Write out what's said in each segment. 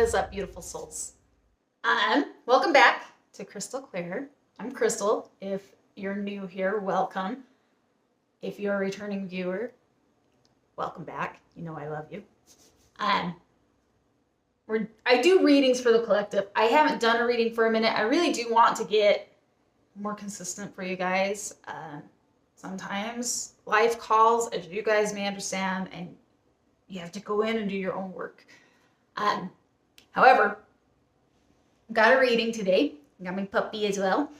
is up, beautiful souls? Welcome back to Crystal Clear. I'm Crystal. If you're new here, welcome. If you're a returning viewer, welcome back. You know I love you. I do readings for the collective. I haven't done a reading for a minute. I really do want to get more consistent for you guys. Sometimes life calls, as you guys may understand, and you have to go in and do your own work. However, got a reading today. Got my puppy as well,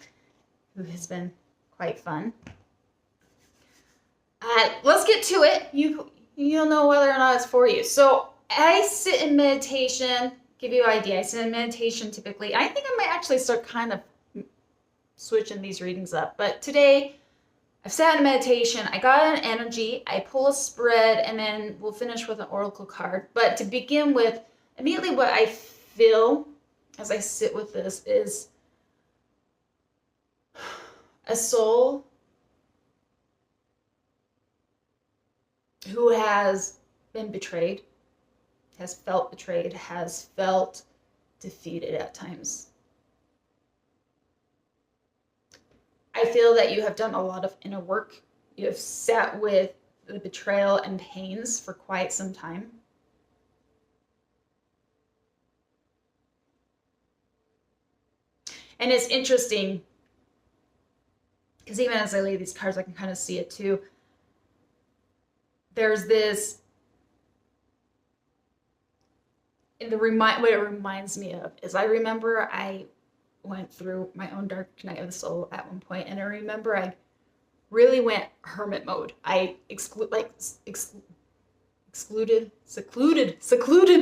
who has been quite fun. Let's get to it. You'll know whether or not it's for you. So I sit in meditation. Give you an idea. I sit in meditation typically. I think I might actually start kind of switching these readings up. But today, I've sat in meditation. I got an energy. I pull a spread, and then we'll finish with an oracle card. But to begin with, immediately what I feel as I sit with this is a soul who has been betrayed, has felt betrayed, has felt defeated at times. I feel that you have done a lot of inner work. You have sat with the betrayal and pains for quite some time. And it's interesting, because even as I lay these cards, I can kind of see it too. There's this, what it reminds me of is I remember I went through my own dark night of the soul at one point, and I remember I really went hermit mode. I secluded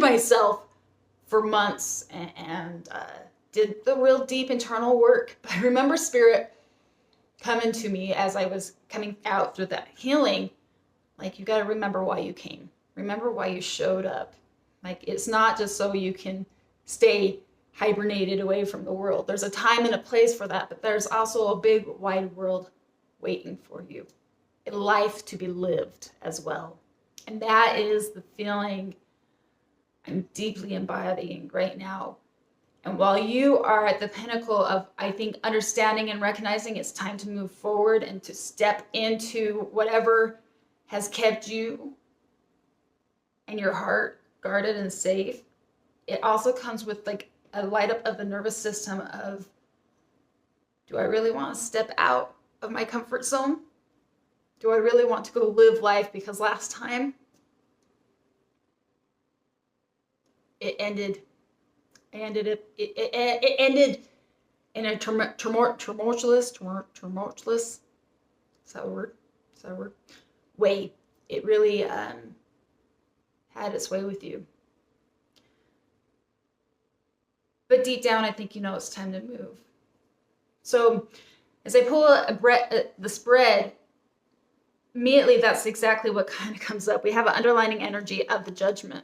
myself for months and did the real deep internal work. But I remember spirit coming to me as I was coming out through that healing. Like, you got to remember why you came. Remember why you showed up. Like, it's not just so you can stay hibernated away from the world. There's a time and a place for that, but there's also a big wide world waiting for you. A life to be lived as well. And that is the feeling I'm deeply embodying right now. And while you are at the pinnacle of, I think, understanding and recognizing it's time to move forward and to step into whatever has kept you and your heart guarded and safe, it also comes with like a light up of the nervous system of, do I really want to step out of my comfort zone? Do I really want to go live life? Because last time it ended in a tumultuous, is that a word? Way. It really had its way with you. But deep down, I think you know it's time to move. So as I pull the spread, immediately that's exactly what kind of comes up. We have an underlining energy of the judgment.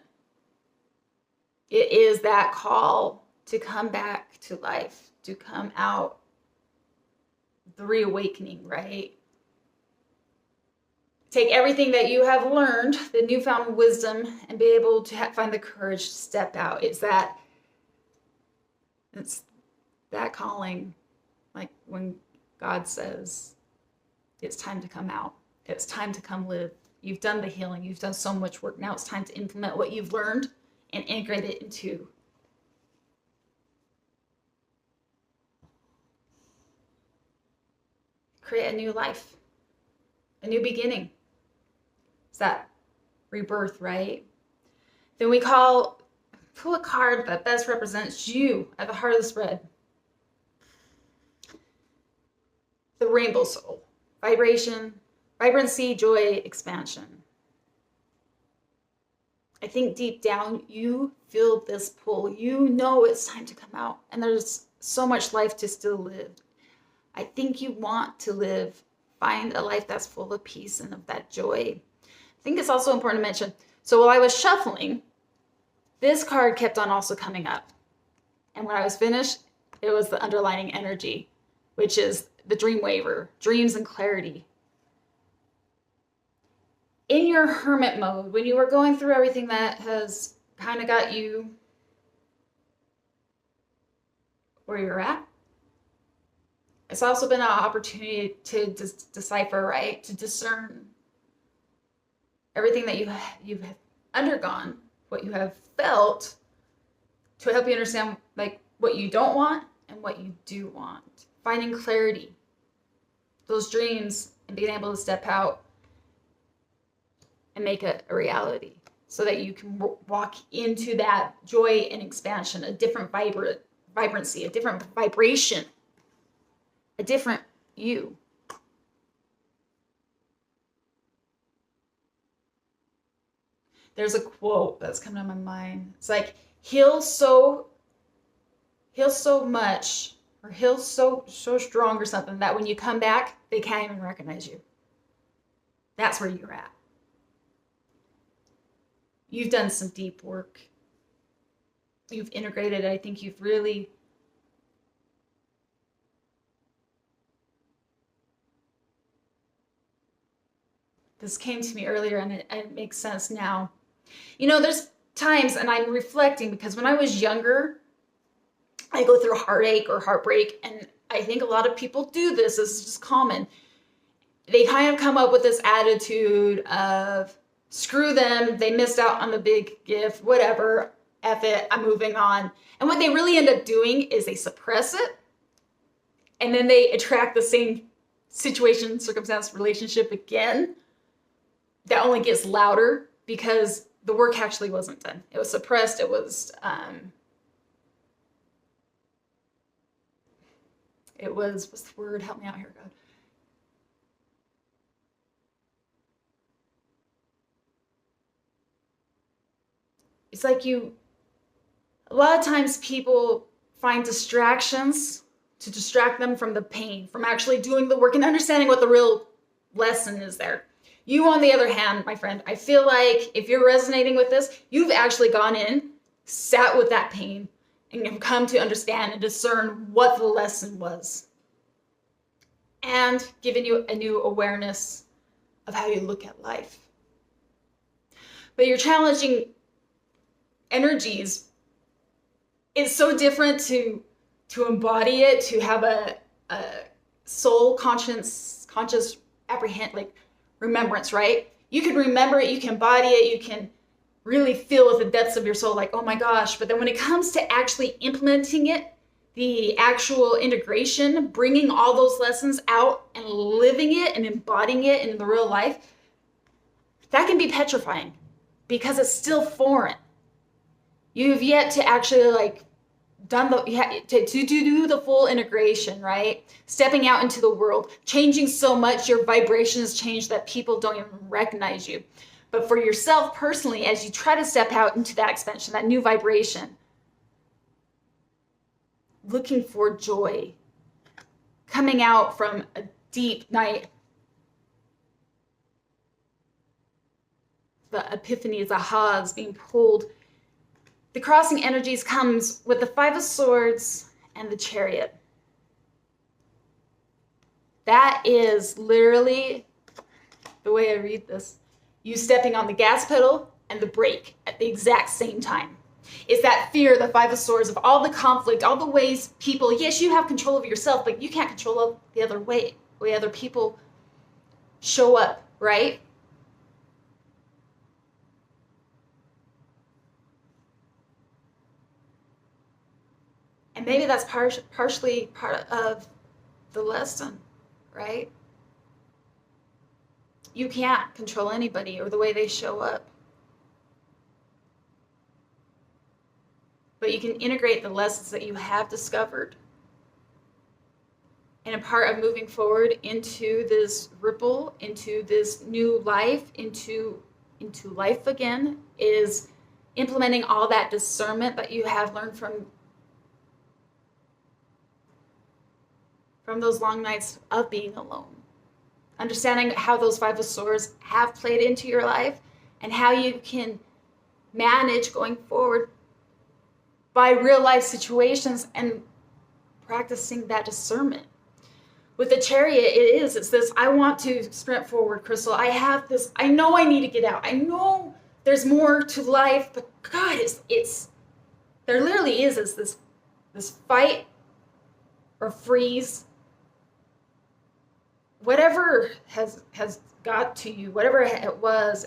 It is that call to come back to life, to come out, the reawakening, right? Take everything that you have learned, the newfound wisdom, and be able to find the courage to step out. It's that calling, like when God says, it's time to come out. It's time to come live. You've done the healing. You've done so much work. Now it's time to implement what you've learned and integrate it into create a new life, a new beginning. It's that rebirth, right? Then we pull a card that best represents you at the heart of the spread. The rainbow soul. Vibration, vibrancy, joy, expansion. I think deep down you feel this pull. You know it's time to come out, and there's so much life to still live. I think you want to live, find a life that's full of peace and of that joy. I think it's also important to mention, so while I was shuffling, this card kept on also coming up. And when I was finished, it was the underlining energy, which is the dream waver, dreams and clarity. In your hermit mode, when you were going through everything that has kind of got you where you're at. It's also been an opportunity to decipher, right? To discern everything that you've undergone, what you have felt, to help you understand like what you don't want and what you do want. Finding clarity, those dreams, and being able to step out and make it a reality so that you can walk into that joy and expansion, a different vibrancy, a different vibration, a different you. There's a quote that's coming to my mind. It's like, heal so much, or heal so strong or something, that when you come back, they can't even recognize you. That's where you're at. You've done some deep work. You've integrated. I think you've really this came to me earlier, and it makes sense now. You know, there's times, and I'm reflecting, because when I was younger, I go through heartache or heartbreak, and I think a lot of people do this. This is just common. They kind of come up with this attitude of, screw them, they missed out on the big gift, whatever, F it, I'm moving on. And what they really end up doing is they suppress it, and then they attract the same situation, circumstance, relationship again that only gets louder because the work actually wasn't done. It was suppressed. It was, what's the word? Help me out here, God. It's like a lot of times people find distractions to distract them from the pain, from actually doing the work and understanding what the real lesson is there. You, on the other hand, my friend, I feel like if you're resonating with this, you've actually gone in, sat with that pain, and have come to understand and discern what the lesson was, and given you a new awareness of how you look at life. But your challenging energies, it's so different to embody it, to have a soul conscious apprehend, like remembrance, right? You can remember it, you can embody it, you can really feel with the depths of your soul, like, oh my gosh. But then when it comes to actually implementing it, the actual integration, bringing all those lessons out and living it and embodying it in the real life, that can be petrifying because it's still foreign. You've yet to actually like to do the full integration, right? Stepping out into the world, changing so much, your vibrations change that people don't even recognize you. But for yourself personally, as you try to step out into that expansion, that new vibration, looking for joy, coming out from a deep night, the epiphanies, ahas, being pulled. The crossing energies comes with the Five of Swords and the Chariot. That is literally the way I read this. You stepping on the gas pedal and the brake at the exact same time. It's that fear, the Five of Swords, of all the conflict, all the ways people, yes, you have control of yourself, but you can't control the other way other people show up, right? And maybe that's partially part of the lesson, right? You can't control anybody or the way they show up. But you can integrate the lessons that you have discovered. And a part of moving forward into this ripple, into this new life, into life again, is implementing all that discernment that you have learned from those long nights of being alone. Understanding how those Five of Swords have played into your life and how you can manage going forward by real life situations and practicing that discernment. With the Chariot, it's this, I want to sprint forward, Crystal. I have this, I know I need to get out. I know there's more to life, but God, there literally is this fight or freeze. Whatever has got to you, whatever it was,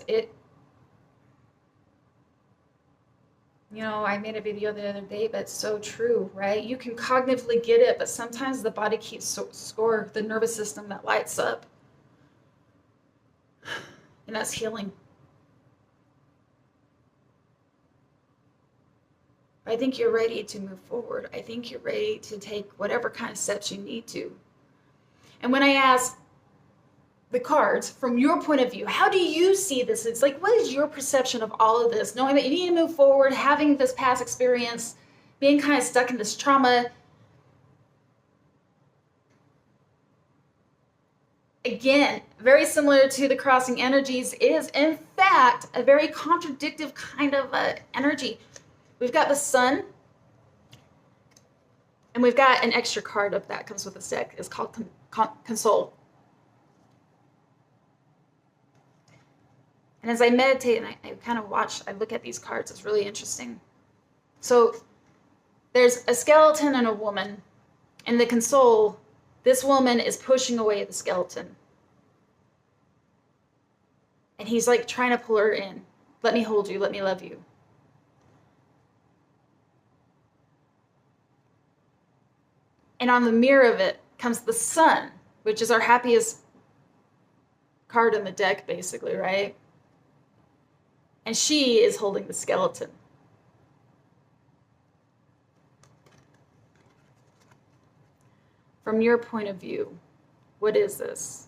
I made a video the other day, but it's so true, right? You can cognitively get it, but sometimes the body keeps score, the nervous system that lights up. And that's healing. I think you're ready to move forward. I think you're ready to take whatever kind of steps you need to. And when I ask the cards, from your point of view, how do you see this? It's like, what is your perception of all of this? Knowing that you need to move forward, having this past experience, being kind of stuck in this trauma. Again, very similar to the crossing energies, is in fact a very contradictive kind of energy. We've got the sun, and we've got an extra card of that comes with this deck. It's called Console. And as I meditate and I kind of watch, I look at these cards, it's really interesting. So there's a skeleton and a woman. In the Console, this woman is pushing away the skeleton. And he's like trying to pull her in. Let me hold you, let me love you. And on the mirror of it comes the sun, which is our happiest card in the deck, basically, right? And she is holding the skeleton. From your point of view, what is this?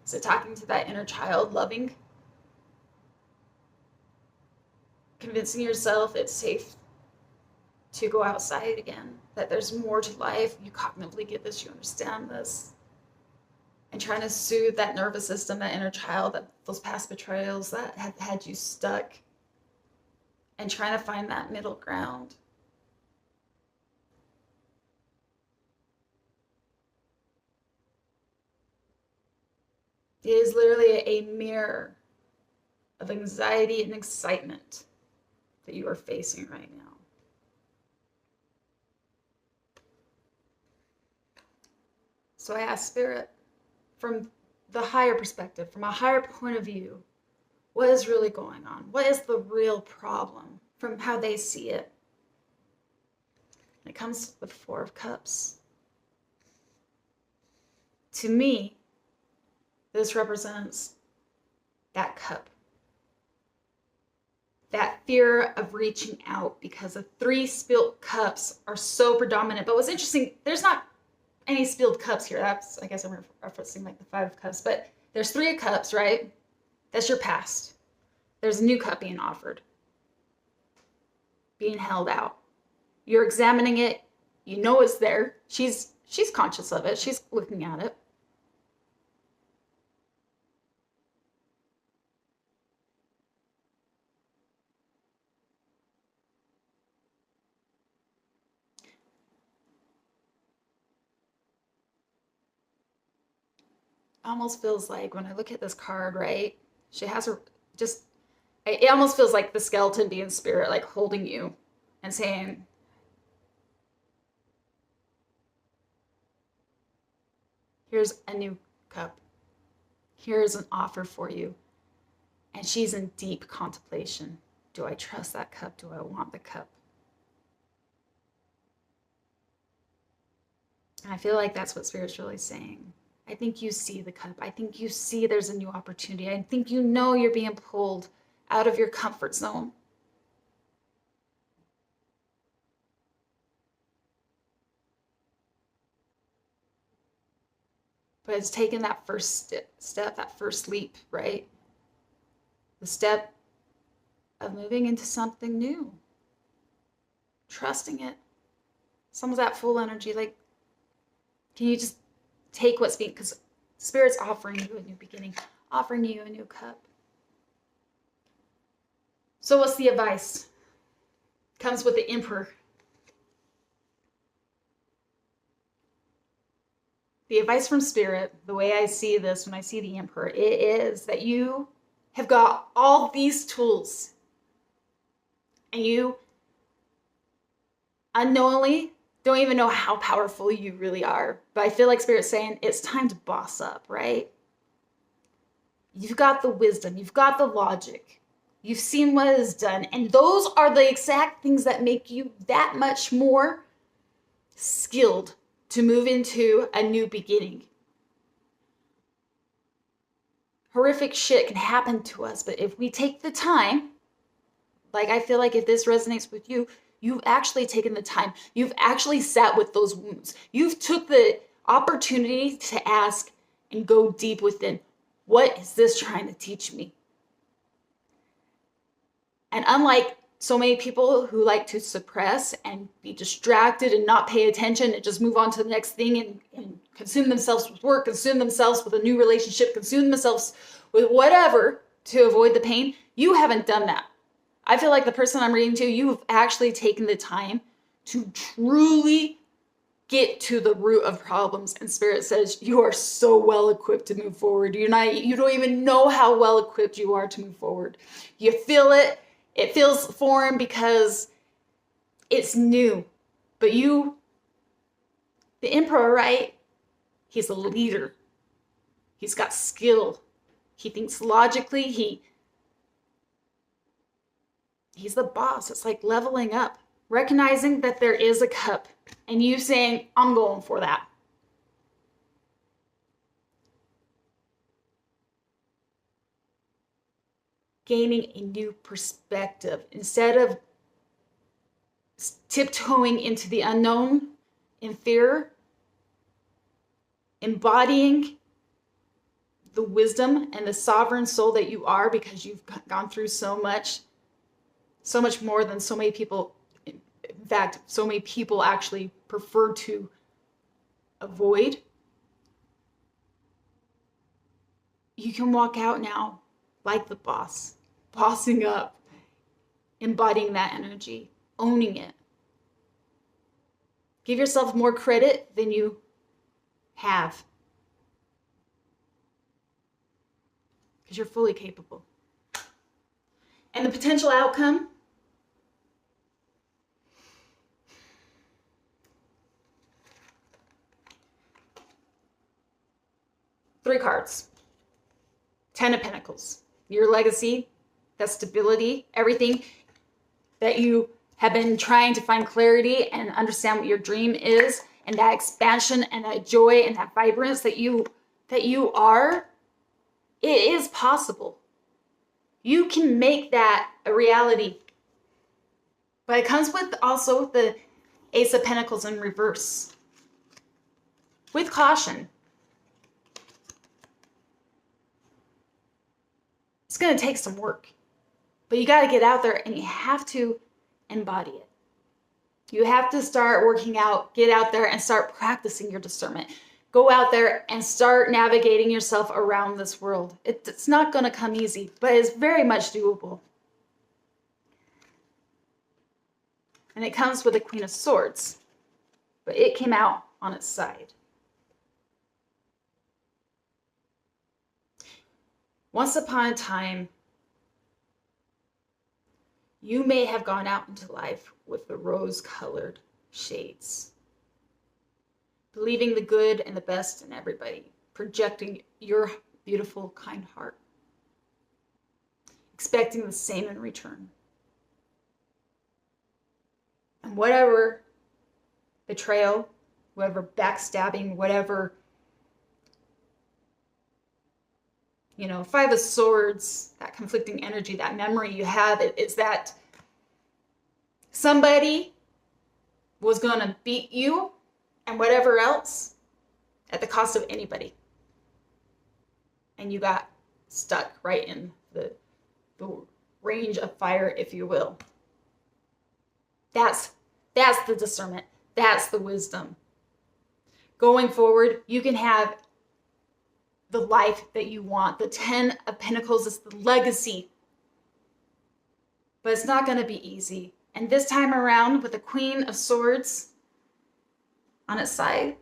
Is it talking to that inner child, loving? Convincing yourself it's safe to go outside again, that there's more to life. You cognitively get this, you understand this. And trying to soothe that nervous system, that inner child, those past betrayals that have had you stuck. And trying to find that middle ground. It is literally a mirror of anxiety and excitement that you are facing right now. So I ask Spirit, from the higher perspective, from a higher point of view, what is really going on? What is the real problem from how they see it? And it comes with 4 of Cups. To me, this represents that cup. That fear of reaching out, because the 3 spilled cups are so predominant. But what's interesting, there's not any spilled cups here. I guess I'm referencing like the 5 of Cups, but there's 3 of Cups, right? That's your past. There's a new cup being offered, being held out. You're examining it. You know it's there. She's conscious of it. She's looking at it. Almost feels like when I look at this card, right? She has her just, it almost feels like the skeleton being spirit, like holding you and saying, here's a new cup. Here's an offer for you. And she's in deep contemplation. Do I trust that cup? Do I want the cup? And I feel like that's what Spirit's really saying. I think you see the cup. I think you see there's a new opportunity. I think you know you're being pulled out of your comfort zone. But it's taken that first step, that first leap, right? The step of moving into something new. Trusting it. Some of that full energy, like, can you just take what's being, because Spirit's offering you a new beginning, offering you a new cup. So what's the advice? Comes with the Emperor. The advice from Spirit, the way I see this when I see the Emperor, it is that you have got all these tools and you unknowingly don't even know how powerful you really are. But I feel like Spirit's saying it's time to boss up, right? You've got the wisdom, you've got the logic, you've seen what is done, and those are the exact things that make you that much more skilled to move into a new beginning. Horrific shit can happen to us, but if we take the time, like I feel like if this resonates with you, you've actually taken the time. You've actually sat with those wounds. You've took the opportunity to ask and go deep within. What is this trying to teach me? And unlike so many people who like to suppress and be distracted and not pay attention and just move on to the next thing and consume themselves with work, consume themselves with a new relationship, consume themselves with whatever to avoid the pain, you haven't done that. I feel like the person I'm reading to, you've actually taken the time to truly get to the root of problems. And Spirit says you are so well equipped to move forward. You don't even know how well equipped you are to move forward. You feel it. It feels foreign because it's new. But you, the Emperor, right? He's a leader. He's got skill. He thinks logically. He's the boss. It's like leveling up. Recognizing that there is a cup. And you saying, I'm going for that. Gaining a new perspective. Instead of tiptoeing into the unknown in fear, embodying the wisdom and the sovereign soul that you are because you've gone through so much more than so many people. In fact, so many people actually prefer to avoid. You can walk out now like the boss, bossing up, embodying that energy, owning it. Give yourself more credit than you have, because you're fully capable. And the potential outcome, three cards. 10 of Pentacles. Your legacy, that stability, everything that you have been trying to find clarity and understand what your dream is, and that expansion and that joy and that vibrance that you are, it is possible. You can make that a reality. But it comes with also the Ace of Pentacles in reverse. With caution. It's going to take some work, but you got to get out there and you have to embody it. You have to start working out, get out there and start practicing your discernment. Go out there and start navigating yourself around this world. It's not going to come easy, but it's very much doable. And it comes with the Queen of Swords, but it came out on its side. Once upon a time, you may have gone out into life with the rose-colored shades, believing the good and the best in everybody, projecting your beautiful, kind heart, expecting the same in return. And whatever betrayal, whatever backstabbing, whatever, Five of Swords, that conflicting energy, that memory you have, it's that somebody was going to beat you and whatever else at the cost of anybody. And you got stuck right in the range of fire, if you will. That's the discernment. That's the wisdom. Going forward, you can have the life that you want. The 10 of Pentacles is the legacy. But it's not going to be easy. And this time around, with the Queen of Swords on its side,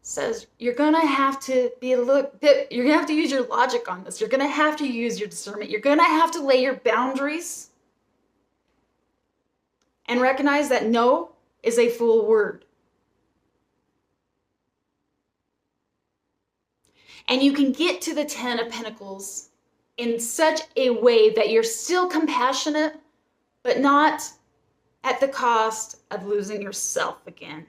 says you're going to have to you're going to have to use your logic on this. You're going to have to use your discernment. You're going to have to lay your boundaries and recognize that no is a full word. And you can get to the 10 of Pentacles in such a way that you're still compassionate, but not at the cost of losing yourself again.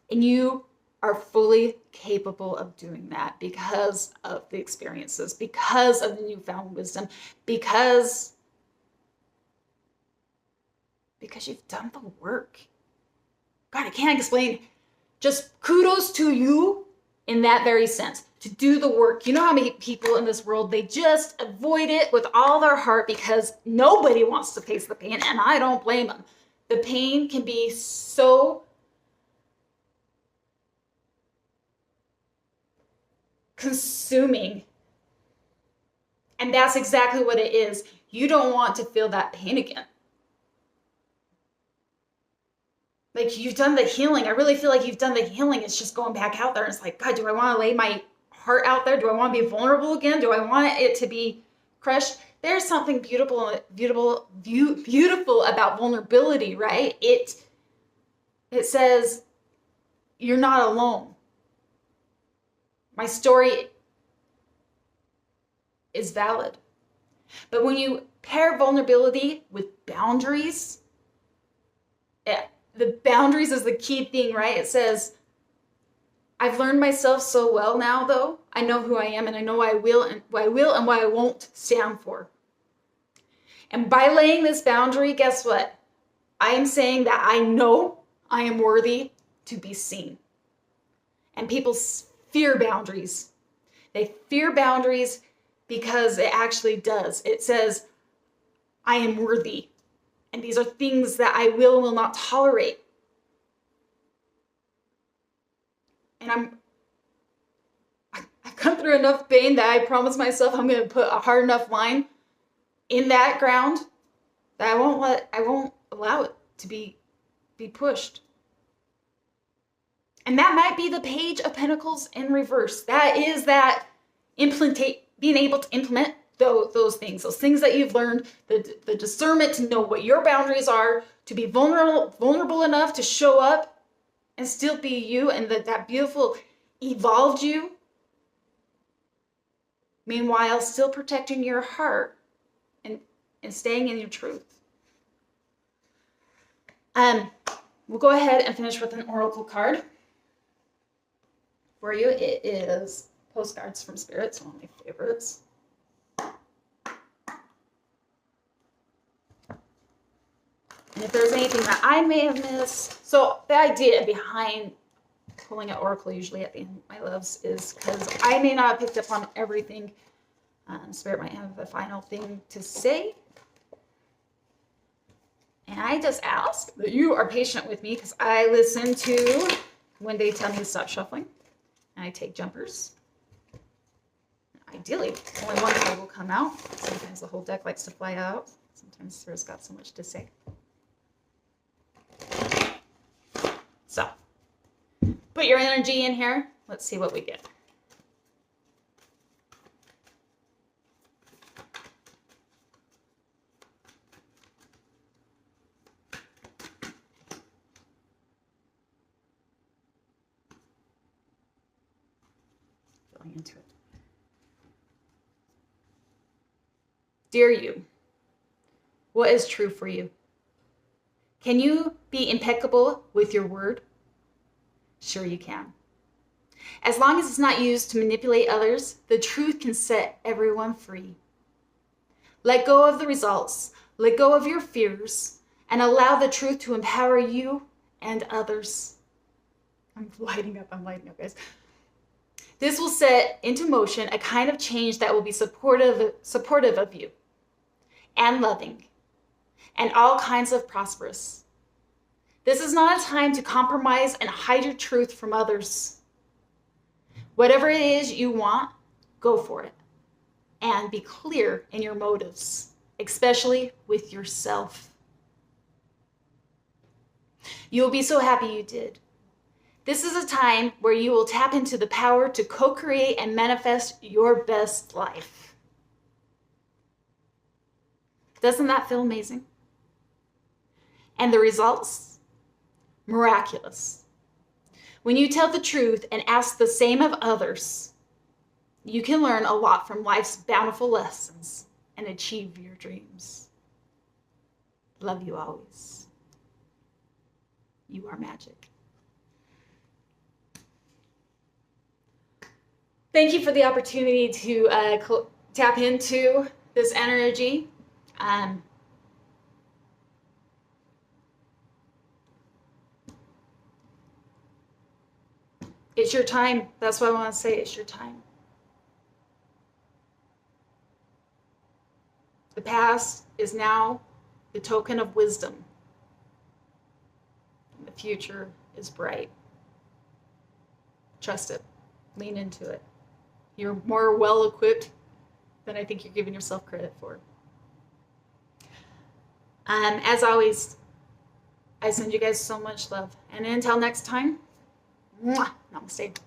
And you are fully capable of doing that because of the experiences, because of the newfound wisdom, because you've done the work. God, I can't explain. Just kudos to you in that very sense, to do the work. You know how many people in this world, they just avoid it with all their heart because nobody wants to face the pain, and I don't blame them. The pain can be so consuming. And that's exactly what it is. You don't want to feel that pain again. Like, you've done the healing. I really feel like you've done the healing. It's just going back out there. It's like, God, do I want to lay my heart out there? Do I want to be vulnerable again? Do I want it to be crushed? There's something beautiful about vulnerability, right? It says you're not alone. My story is valid. But when you pair vulnerability with boundaries, the boundaries is the key thing, right? It says, I've learned myself so well now, though. I know who I am, and I know what I will and what I won't stand for. And by laying this boundary, guess what? I am saying that I know I am worthy to be seen. And people fear boundaries. They fear boundaries because it actually does. It says, I am worthy. And these are things that I will not tolerate. And I've come through enough pain that I promise myself I'm going to put a hard enough line in that ground that I won't allow it to be pushed. And that might be the Page of Pentacles in reverse. That is that being able to implement those things that you've learned, the discernment to know what your boundaries are, to be vulnerable enough to show up and still be you, and that beautiful evolved you. Meanwhile, still protecting your heart and staying in your truth. We'll go ahead and finish with an oracle card for you. It is Postcards from Spirit. It's one of my favorites. And if there's anything that I may have missed, so the idea behind pulling an oracle usually at the end of my loves is because I may not have picked up on everything. Spirit might have a final thing to say. And I just ask that you are patient with me because I listen to when they tell me to stop shuffling. And I take jumpers. Ideally, only one card will come out. Sometimes the whole deck likes to fly out. Sometimes Spirit's got so much to say. So, put your energy in here. Let's see what we get. Going into it. Dear you, what is true for you? Can you be impeccable with your word? Sure you can. As long as it's not used to manipulate others, the truth can set everyone free. Let go of the results, let go of your fears, and allow the truth to empower you and others. I'm lighting up, guys. This will set into motion a kind of change that will be supportive of you and loving and all kinds of prosperous. This is not a time to compromise and hide your truth from others. Whatever it is you want, go for it. And be clear in your motives, especially with yourself. You'll be so happy you did. This is a time where you will tap into the power to co-create and manifest your best life. Doesn't that feel amazing? And the results? Miraculous. When you tell the truth and ask the same of others, you can learn a lot from life's bountiful lessons and achieve your dreams. Love you always. You are magic. Thank you for the opportunity to tap into this energy. It's your time. That's what I want to say. It's your time. The past is now the token of wisdom. And the future is bright. Trust it. Lean into it. You're more well-equipped than I think you're giving yourself credit for. As always, I send you guys so much love. And until next time, namaste.